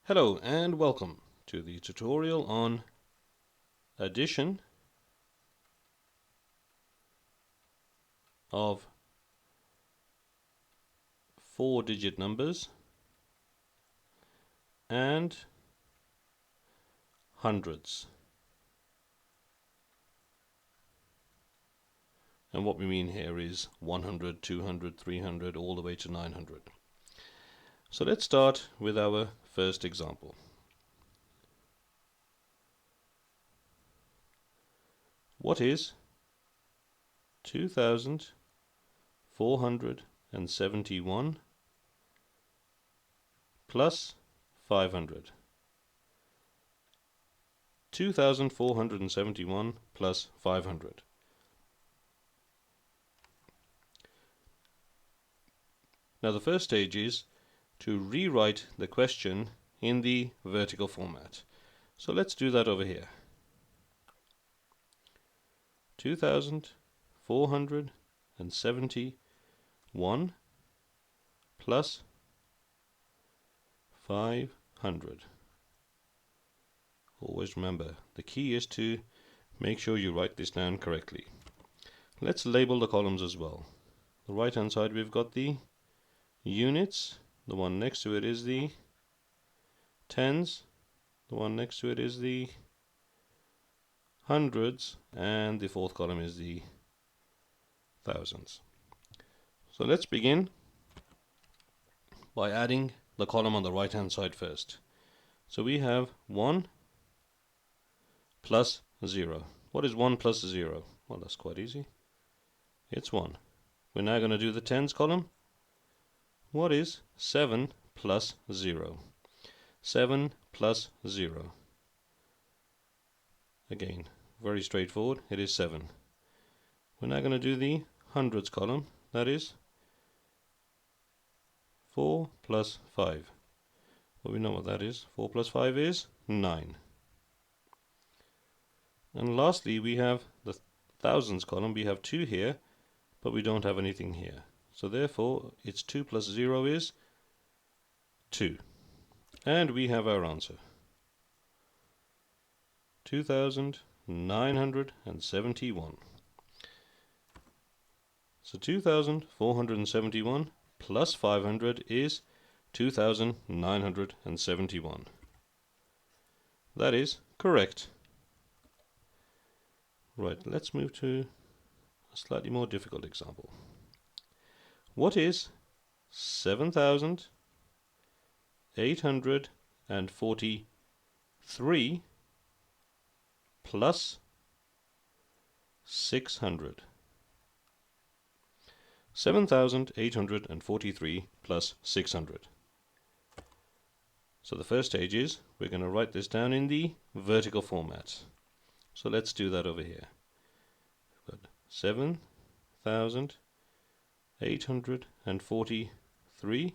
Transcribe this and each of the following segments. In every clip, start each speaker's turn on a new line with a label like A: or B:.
A: Hello and welcome to the tutorial on addition of 4-digit numbers and hundreds. And what we mean here is 100, 200, 300, all the way to 900. So let's start with our first example. What is 2,471 plus 500? 2,471 plus 500. Now the first stage is to rewrite the question in the vertical format. So let's do that over here. 2,471 plus 500. Always remember, the key is to make sure you write this down correctly. Let's label the columns as well. The right hand side we've got the units, the one next to it is the tens, the one next to it is the hundreds, and the fourth column is the thousands. So let's begin by adding the column on the right hand side first. So we have 1 plus 0. What is 1 plus 0? Well, that's quite easy. It's 1. We're now going to do the tens column. What is 7 plus 0? 7 plus 0. Again, very straightforward. It is 7. We're now going to do the hundreds column. That is 4 plus 5. Well, we know what that is. 4 plus 5 is 9. And lastly, we have the thousands column. We have 2 here, but we don't have anything here. So therefore, it's 2 plus 0 is 2. And we have our answer. 2,971. So 2,471 plus 500 is 2,971. That is correct. Right, let's move to a slightly more difficult example. What is 7,843 plus 600? 7,843 plus 600. So the first stage is we're going to write this down in the vertical format. So let's do that over here. We've got 7,843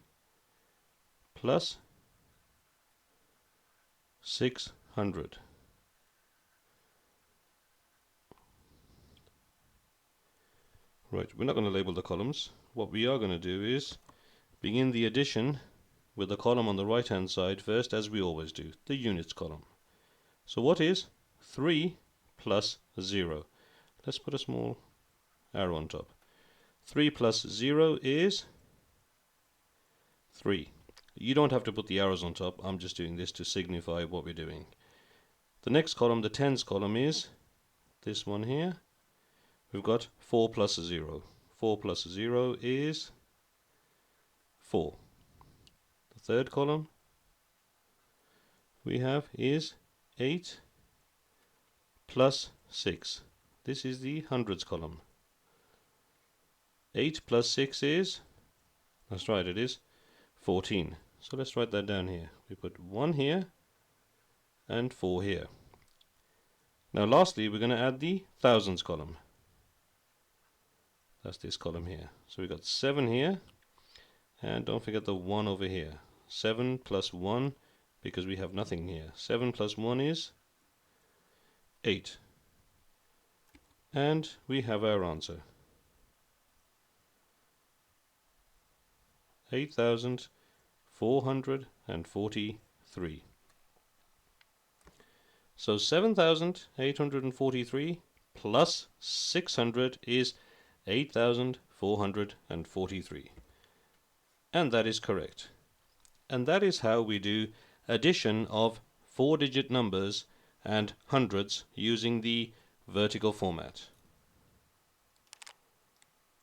A: plus 600. Right, we're not going to label the columns. What we are going to do is begin the addition with the column on the right hand side first, as we always do, the units column. So what is 3 plus 0? Let's put a small arrow on top. 3 plus 0 is 3. You don't have to put the arrows on top. I'm just doing this to signify what we're doing. The next column, the tens column, is this one here. We've got 4 plus 0. 4 plus 0 is 4. The third column we have is 8 plus 6. This is the hundreds column. 8 plus 6 is, that's right, it is 14. So let's write that down here. We put 1 here and 4 here. Now lastly, we're going to add the thousands column. That's this column here. So we've got 7 here, and don't forget the 1 over here. 7 plus 1, because we have nothing here. 7 plus 1 is 8. And we have our answer. 8,443. 3. So 7,843 plus 600 is 8,443. And that is correct. And that is how we do addition of 4-digit numbers and hundreds using the vertical format.